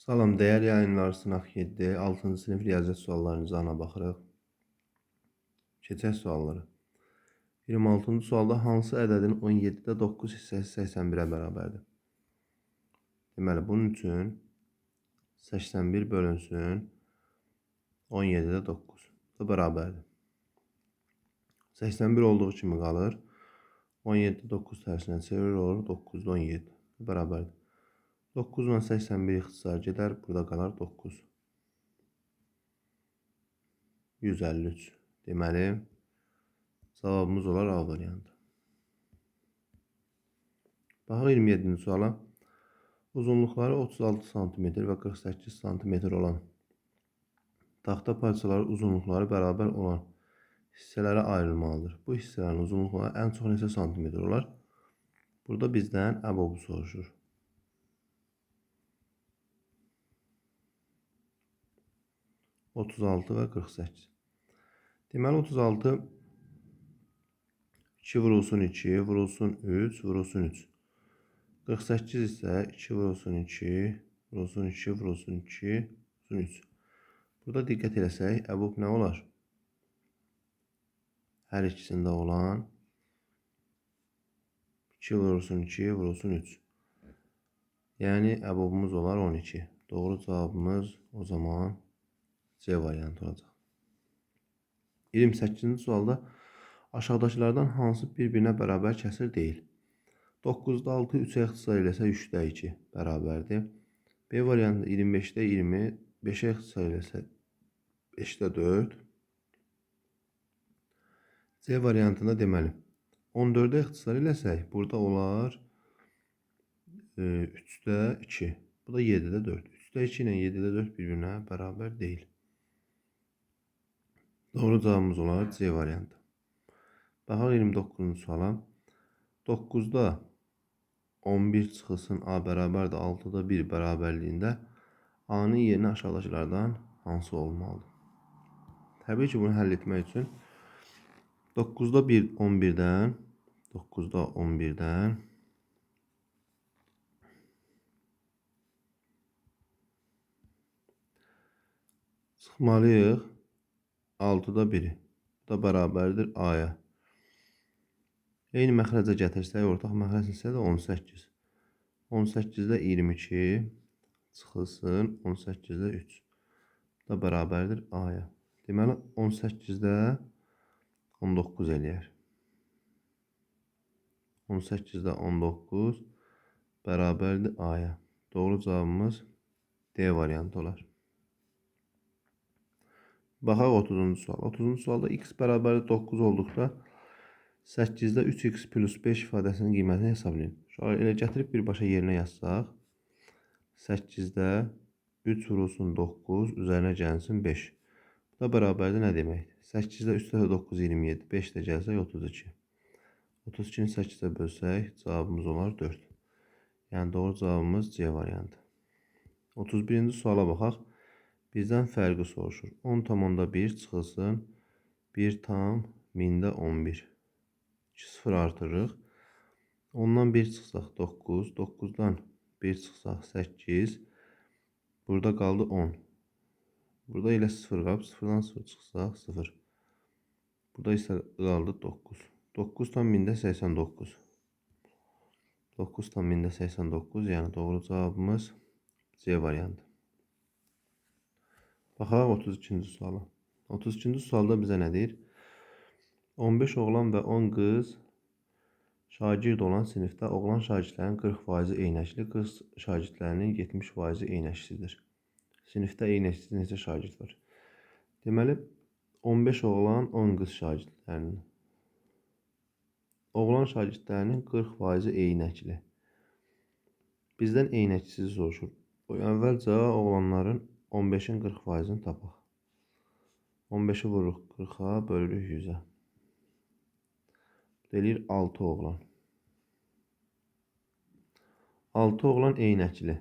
Salam, dəyərli yayınlar sınaq 7, 6-cı sinif riyaziyyat suallarınıza ana baxırıq. Keçək sualları. 26-cı sualda hansı ədədin 17-də 9 hissəsi 81-ə bərabərdir? Deməli, bunun üçün 81 bölünsün 17-də 9 da bərabərdir. 81 olduğu kimi qalır. 17-də 9 tərsinə çevirir olur. 9-da 17 bərabərdir. 9 ilə 81 ixtisar gedər. Burada qalar 9. 153. Deməli, cavabımız olar A variantı. Baxaq 27-ci suala. Uzunluqları 36 cm və 48 cm olan taxta parçaları uzunluqları bərabər olan hissələrə ayrılmalıdır. Bu hissələrin uzunluqları ən çox neçə santimetr olar? Burada bizdən əbobu soruşur. 36 və 48. Deməli 36 2 vurulsun 2, vurulsun 3, vurulsun 3. 48 isə 2 vurulsun 2, vurulsun 2, vurulsun 2, vurulsun 3. Burada diqqət eləsək, əbob nə olar? Hər ikisində olan 2 vurulsun 2, vurulsun 3. Yəni əbobumuz olar 12. Doğru cavabımız o zaman C variantı olacaq. 28-ci sualda aşağıdakılardan hansı bir-birinə bərabər kəsir deyil? 9-da 6 3-ə ixtisar eləsə 3-də 2 bərabərdir. B variantında 25-də 20 5-ə ixtisar eləsə 5-də 4. C variantında deməli 14-də ixtisar eləsək burada olar 3-də 2. Bu da 7-də 4. 3-də 2 ilə 7-də 4 bir-birinə bərabər deyil. Doğru cavabımız olar C variantı. Baxaq 29-cu suala. 9-da 11 çıxılsın A bərabərdir 6-da 1 bərabərliyində A-nın yerinə aşağıdakılardan hansı olmalıdır? Təbii ki, bunu həll etmək üçün 9-da 1 11-dən 9-da 11-dən çıxmalıyıq 6-da 1-i. Bu da bərabərdir A-ya. Eyni məxrəcə gətirsək, ortaq məxrəc isə də 18. 18-də 22 çıxılsın 18-də 3. Bu da bərabərdir A-ya. Deməli, 18-də 19 eləyər. 18-də 19 bərabərdir A-ya. Doğru cavabımız D variantı olar. Baxaq 30-cu sual. 30-cu sualda x bərabərdir 9 olduqda 8-də 3x plus 5 ifadəsinin qiymətini hesablayın. Elə gətirib birbaşa yerinə yazsaq 8-də 3 vurulsun 9 üzərinə gəlsin 5. Bu da bərabərdir nə deməkdir? 8-də 3 dəfə 9 27, 5 də gəlsək 32. 32-ni 8-də bölsək cavabımız olar 4. Yəni doğru cavabımız C variantı. 31-ci suala baxaq. Bizdən fərqi soruşur. 10,1 çıxılsın 1 tam 1000-də 11. 2 0 artırırıq. 10-dan 1 çıxsaq 9. 9-dan 1 çıxsaq 8. Burada qaldı 10. Burada elə 0 qalıb. 0-dan 0 çıxsaq 0. Burada isə qaldı 9. 9 tam 1000-də 89. 9 tam 1000-də 89. Yəni doğru cavabımız C variantı. Baxaq 32-ci suala. 32-ci sualda bizə nə deyir? 15 oğlan və 10 qız şagird olan sinifdə oğlan şagirdlərin 40% eynəkli, qız şagirdlərinin 70% eynəksizdir. Sinifdə eynəksiz neçə şagird var? Deməli, 15 oğlan, 10 qız şagirdlərinin. Oğlan şagirdlərinin 40% eynəkli. Bizdən eynəksizi soruşur. Əvvəlcə oğlanların 15-in 40%-ni tapaq. 15-i vururuq 40-a, bölürük 100-ə. Deyir 6 oğlan. 6 oğlan eynəkli.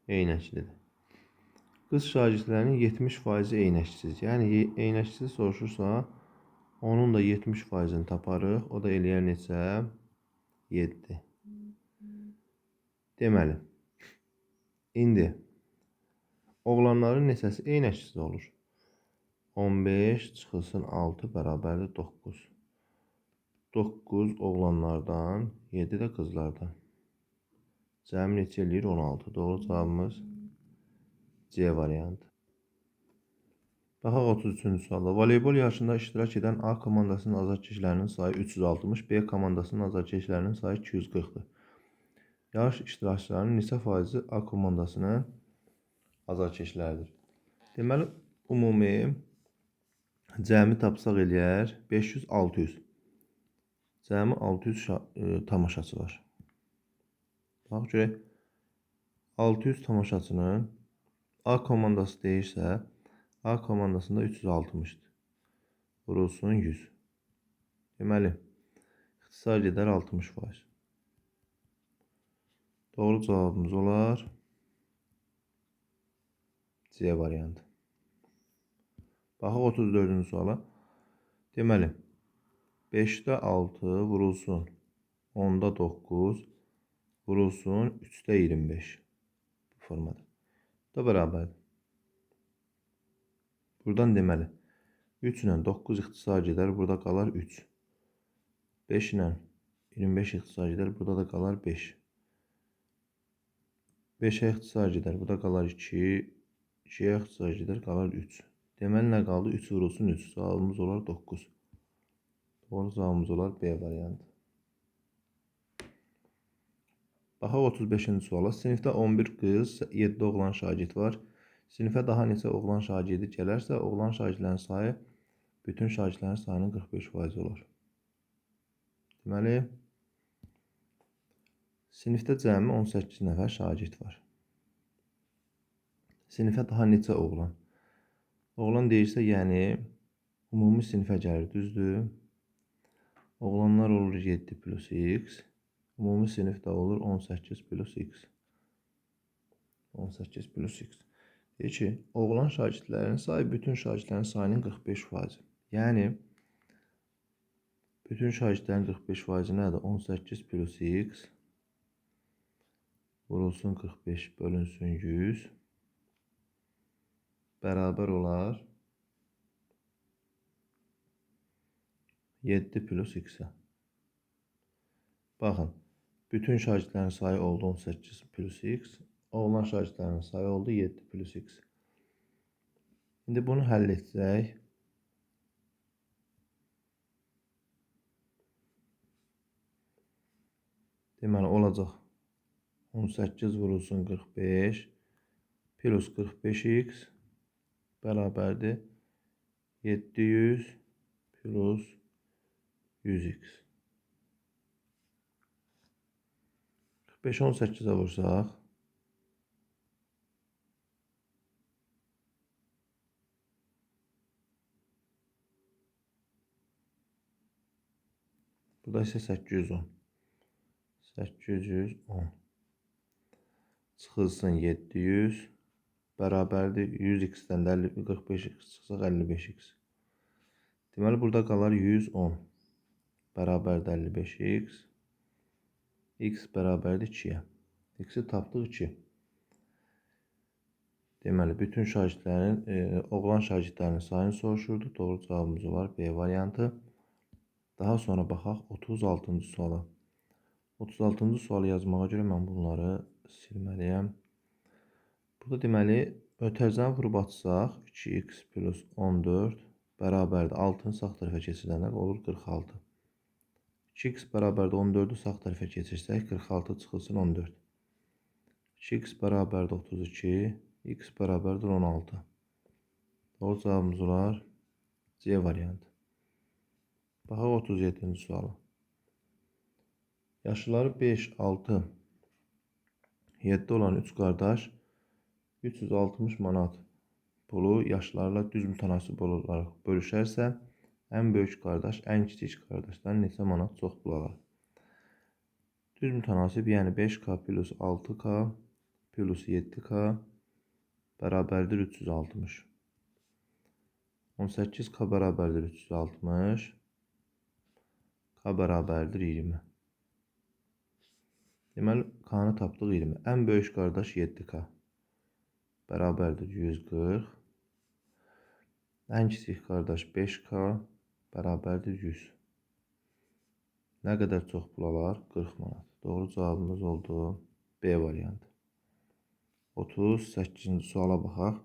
Eynəklidir. Qız şagirdlərinin 70% eynəksiz. Yəni eynəksiz soruşursa, onun da 70%-ni taparıq. O da eləyər neçə? 7. Deməli, İndi oğlanların neçəsi eyni əksizdə olur? 15 çıxılsın 6 bərabərdir 9. 9 oğlanlardan, 7 də qızlardan. Cəmi neçə eləyir? 16. Doğru cavabımız C variantı. Baxaq 33-cü sualda. Voleybol yarışında iştirak edən A komandasının azarkeşlərinin sayı 360, B komandasının azarkeşlərinin sayı 240-dır. Yarış iştirakçılarının neçə faizi A komandasının azarkeşlərdir? Deməli, ümumi cəmi tapsaq eləyər 500-600. Cəmi 600 tamaşaçı var. Bax görək, 600 tamaşaçının A komandası deyirsə, A komandasında 360'dır. Vurulsun 100. Deməli, ixtisar gedər 60%. Doğru cavabımız olar C variantı. Baxaq 34-cü suala. Deməli, 5'də 6 vurulsun 10'da 9 vurulsun 3'də 25. Bu formada. Da bərabərdir. Buradan deməli, 3 ilə 9 ixtisar gedər, burada qalar 3. 5 ilə 25 ixtisar gedər, burada da qalar 5. 5'ə ixtisar gedər, burada qalar 2. 2'yə ixtisar gedər, qalar 3. Deməli, nə qaldı? 3 vurulsun 3. Cavabımız olar 9. Doğru cavabımız olar B variantı. Baxaq 35-ci suala. Sinifdə 11 qız, 7 oğlan şagird var. Sinifə daha neçə oğlan şagirdi gələrsə, oğlan şagirdlərin sayı bütün şagirdlərin sayının 45% olar. Deməli, sinifdə cəmi 18 nəfər şagird var. Sinifə daha neçə oğlan? Oğlan deyirsə, yəni ümumi sinifə gəlir, düzdür? Oğlanlar olur 7 plus x. Ümumi sinifdə olur 18 plus x. 18 plus x. Deyir ki, oğlan şagirdlərin sayı bütün şagirdlərin sayının 45%. Yəni, bütün şagirdlərin 45%-i nədir? 18 plus x vurulsun 45 bölünsün 100 bərabər olar 7 plus x-ə. Baxın, bütün şagirdlərin sayı oldu 18 plus x. Oğlan şagirdlərin sayı oldu 7 plus x. İndi bunu həll etsək. Deməli, olacaq 18 vurulsun 45 plus 45x bərabərdir 700 plus 100x. 45'i 18'ə vursaq. Burada isə 810. 810. Çıxılsın 700. Bərabərdir 100x-dən də 45x çıxsaq 55x. Deməli, burada qalar 110. Bərabərdir 55x. X bərabərdir 2'yə. X-i tapdıq 2. Deməli, bütün şagirdlərin, oğlan şagirdlərin sayını soruşurdu. Doğru cavabımız olar B variantı. Daha sonra baxaq 36-cı suala. 36-cı sualı yazmağa görə mən bunları silməliyəm. Burada deməli, ötərcəni vurub açsaq 2x plus 14 bərabərdir 6-nı sağ tərəfə keçirdəndə olur 46. 2x bərabərdir 14'ü sağ tərəfə keçirsək 46 çıxılsın 14. 2x bərabərdir 32, x bərabərdir 16. Doğru cavabımız olar C variantı. Baxaq 37-ci suala. Yaşları 5, 6, 7 olan 3 qardaş 360 manat pulu yaşlarla düz mütənasib olaraq bölüşərsə, ən böyük qardaş ən kiçik qardaşdan neçə manat çox pul alar? Düz mütənasib, yəni 5k plus 6k plus 7k bərabərdir 360. 18k bərabərdir 360. K bərabərdir 20. Deməli, K-nı tapdıq 20. Ən böyük qardaş 7k. bərabərdir 140. Ən kiçik qardaş 5K bərabərdir 100. Nə qədər çox pul alar? 40 manat. Doğru cavabımız oldu B variantı. 38-ci suala baxaq.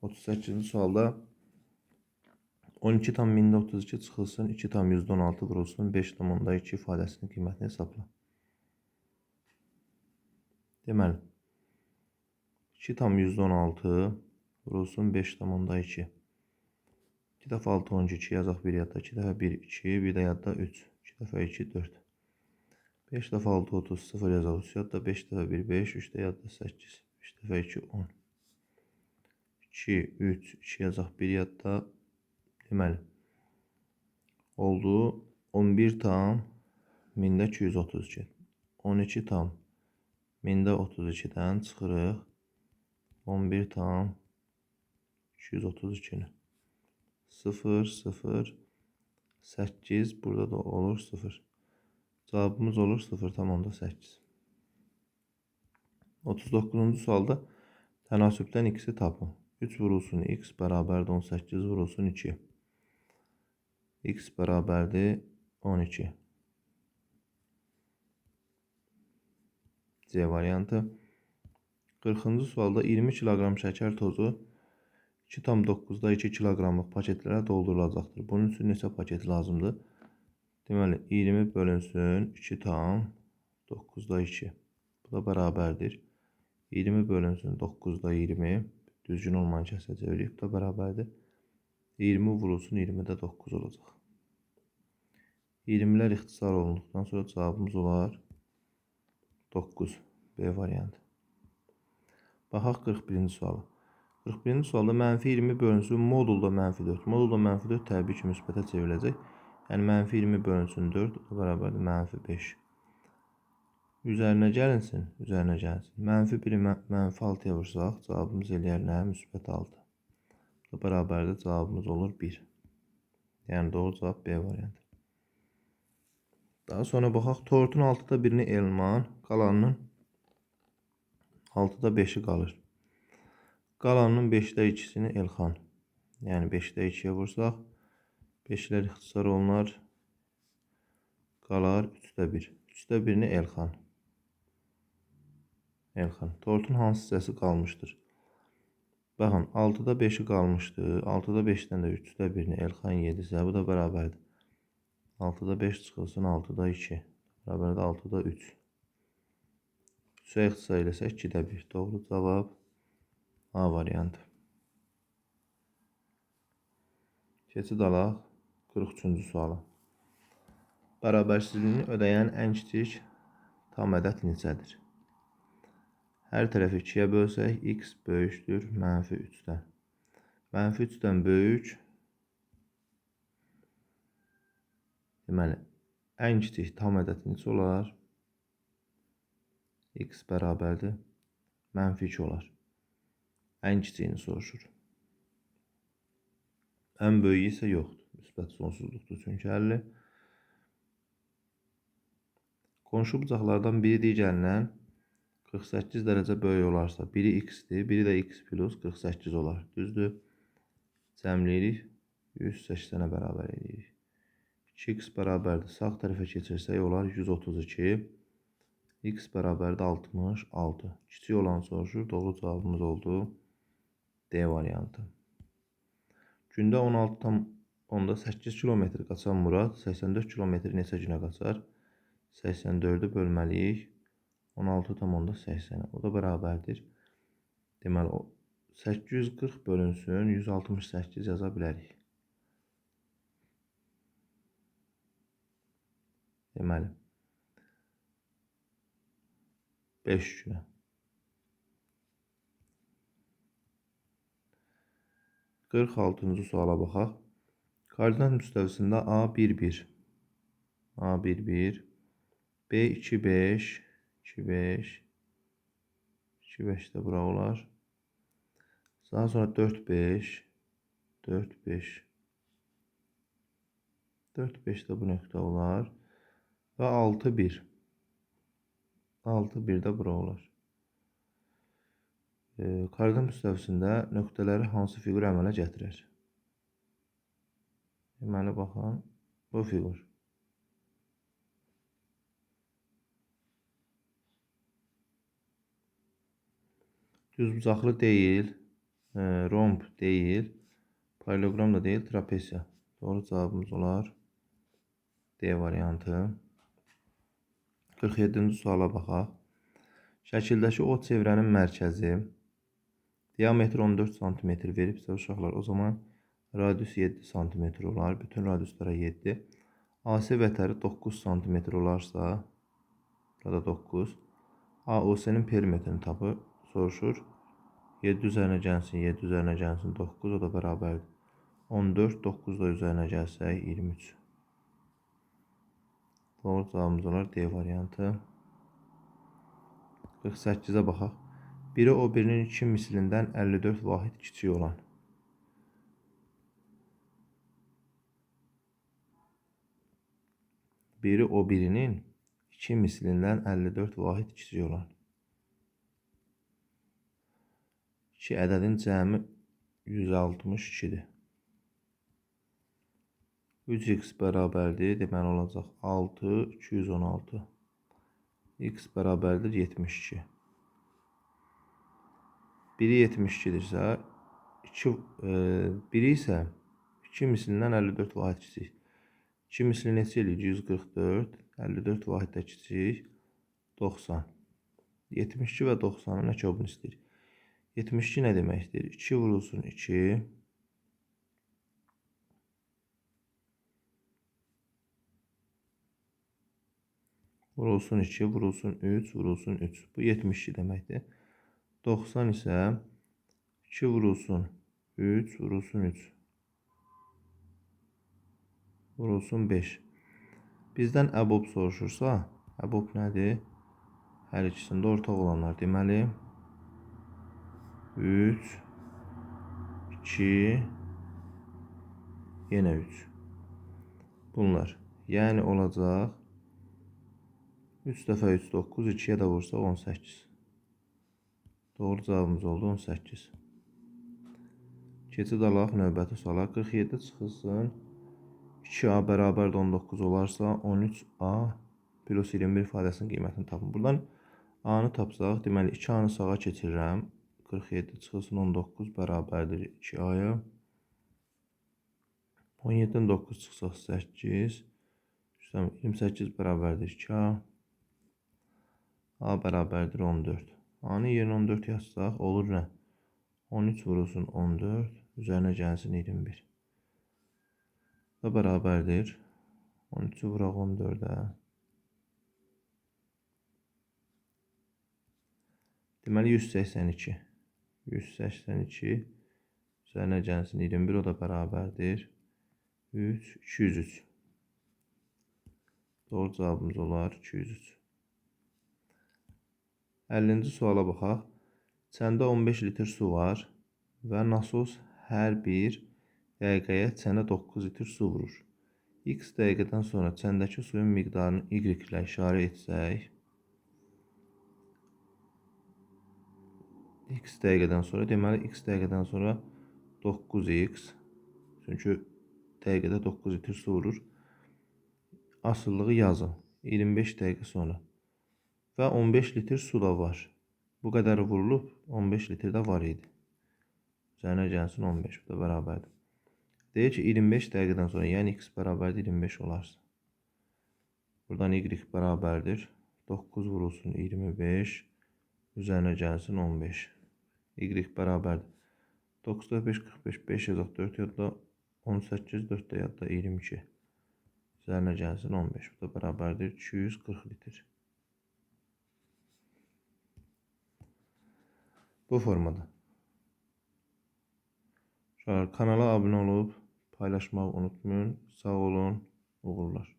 38-ci sualda 12 tam 1032 çıxılsın, 2 tam 116 vurulsun, 5 tam 10-2 ifadəsinin qiymətini hesabla. Deməli, 2 tam 116 vurulsun, 5 tam 10-2. 2 dəfə 6 12 yazaq bir yadda, 2 dəfə 1 2, bir də yadda 3. 2 dəfə 2 4. 5 dəfə 6 30 0 yazaq 3 yadda, 5 dəfə 1 5, 3 də yadda 8. 5 dəfə 2 10. 2 3 2 yazaq bir yadda. Deməli, oldu 11 tam 1000-də 232. 12 tam 1000-də 32-dən çıxırıq 11 tam 232-ni. 0 0 8, burada da olur 0. Cevabımız olur 0,8. 39-cu sualda tənasübdən x-i tapın. 3 vurulsun x bərabərdir 18 vurulsun 2. X bərabərdir 12. C variantı. 40-cı sualda 20 kiloqram şəkər tozu 2,9-da 2 kiloqramlıq paketlərə doldurulacaqdır. Bunun üçün neçə paket lazımdır? Deməli, 20 bölünsün 2,9-da 2. Bu da bərabərdir. 20 bölünsün 9-da 20. Düzgün olmayan kəsəcək. Bu da bərabərdir. 20 vurulsun 20-də 9 olacaq. 20'lər ixtisar olunduqdan sonra cavabımız olar 9. B variantı. Baxaq 41-ci suala. 41-ci sualda mənfi 20 bölünsün modulda mənfi 4. Modulda mənfi 4 təbii ki müsbətə çevriləcək. Yəni mənfi 20 bölünsün 4 o da bərabərdir mənfi 5. Üzərinə gəlinsin, üzərinə gəlinsin. Mənfi 1-i mənfi 6-ya vursaq cavabımız eləyər nə? Müsbət 6. Bu da bərabərdir cavabımız olur 1. Yəni doğru cavab B variantı. Daha sonra baxaq tortun 6'da 1'ini Elman, qalanının 6'da 5'i qalır. Qalanının 5'də 2'sini Elxan. Yəni 5'də 2'yə vursaq 5'lər ixtisar olunar. Qalar 3'də 1. 3'də 1'ini Elxan. Elxan. Tortun hansı hissəsi qalmışdır? Baxın 6'da 5'i qalmışdır. 6'da 5'dən də 3'də 1'ini Elxan yedirsə bu da bərabərdir. 6'da 5 çıxılsın 6'da 2. Bərabərdə 6'da 3. 3'ə ixtisar eləsək 2'də 1. Doğru cavab A variantı. Keçid alaq 43-cü suala. Bərabərsizliyini ödəyən ən kiçik tam ədəd neçədir? Hər tərəfi 2'yə bölsək x böyükdür mənfi 3'dən. Mənfi 3'dən böyük. Deməli, ən kiçik tam ədəd neçə olar? X bərabərdir mənfi 2 olar. Ən kiçiyini soruşur. Ən böyüyü isə yoxdur. Müsbət sonsuzluqdur çünki 50. Qonşu bucaqlardan biri digərindən 48 dərəcə böyük olarsa, biri x-dir, biri də x plus 48 olar. Düzdür? Cəmləyirik 180-ə bərabər edirik. 2x bərabərdir. Sağ tərəfə keçirsək olar 132. X bərabərdir 66. Kiçik olan soruşur. Doğru cavabımız oldu D variantı. Gündə 16,8 kilometr qaçan Murad 84 kilometr neçə günə qaçar? 84'ü bölməliyik 16,8. O da bərabərdir. Deməli 840 bölünsün 168 yaza bilərik. Deməli 5 günə. 46-cı suala baxaq. Koordinat müstəvisində A11 A11 B25 25 25 də bura olar. Daha sonra 45 45 45 də bu nöqtə olar. Və 6-1 6-1 də bura olar. Koordinat müstəvisində nöqtələri hansı fiqur əmələ gətirir? Deməli, baxın, bu fiqur. Düzbucaqlı deyil, romb deyil, parallelogram da deyil, trapesiya. Doğru cavabımız olar D variantı. 47-ci suala baxaq. Şəkildəki o çevrənin mərkəzi diametri 14 cm veribsə uşaqlar, o zaman radius 7 cm olar. Bütün radiuslara 7. AC vətəri 9 cm olarsa, burada 9. AOC-nin perimetrini tapı soruşur. 7 üzərinə gəlsin, 7 üzərinə gəlsin 9, o da bərabərdir. 14, 9 da üzərinə gəlsək 23. Doğru cavabımız olar D variantı. 48-ə baxaq. Biri o birinin 2 mislindən 54 vahid kiçik olan. Biri o birinin 2 mislindən 54 vahid kiçik olan. 2 ədədin cəmi 162-dir. 3x bərabərdir, deməli olacaq 6, 216. X bərabərdir 72. Biri 72-dirsə, biri isə 2 mislindən 54 vahid kiçik. 2 misli neçə eləyir? 144, 54 vahiddə kiçik, 90. 72 və 90-ı nə köbün istəyir? 72 nə deməkdir? 2 vurulsun 2. Vurulsun 2, vurulsun 3, vurulsun 3. Bu 72 deməkdir. 90 isə 2 vurulsun 3, vurulsun 3. Vurulsun 5. Bizdən əbob soruşursa, əbob nədir? Hər ikisində ortaq olanlar. Deməli, 3, 2, yenə 3. Bunlar. Yəni olacaq 3 dəfə 3, 9, 2-yə də vursa 18. Doğru cavabımız oldu 18. Keçid alaq növbəti suala. 47 çıxılsın 2A bərabər 19 olarsa 13A plus 21 ifadəsinin qiymətini tapın. Buradan A-nı tapsaq, deməli 2A-nı sağa keçirirəm. 47 çıxılsın 19 bərabərdir 2A-ya. 17-dən 9 çıxsaq 8. 28 bərabərdir 2A. A bərabərdir 14. A-nın yerinə 14 yazsaq, olur nə? 13 vurulsun 14, üzərinə gəlsin 21. Da bərabərdir. 13-ü vuraq 14-ə. Deməli 182. 182 üzərinə gəlsin 21, o da bərabərdir 3, 203. Doğru cavabımız olar 203. 50-ci suala baxaq. Çəndə 15 litr su var və nasos hər bir dəqiqəyə çənə 9 litr su vurur. X dəqiqədən sonra çəndəki suyun miqdarını Y ilə işarə etsək, X dəqiqədən sonra, deməli X dəqiqədən sonra 9X, çünki dəqiqədə 9 litr su vurur. Asıllığı yazın. 25 dəqiqə sonra. Və 15 litr su da var. Bu qədər vurulub, 15 litr də var idi. Üzərinə gəlsin 15, bu da bərabərdir. Deyir ki, 25 dəqiqədən sonra, yəni X bərabərdir 25 olarsa. Buradan Y bərabərdir. 9 vurulsun 25, üzərinə gəlsin 15. Y bərabərdir. 9 5, 45, 5 yazaq, 4 yadda 18, 4 də yadda 22. Üzərinə gəlsin 15, bu da bərabərdir 240 litr. Bu formada. Kanala abunə olub, paylaşmağı unutmayın. Sağ olun, uğurlar.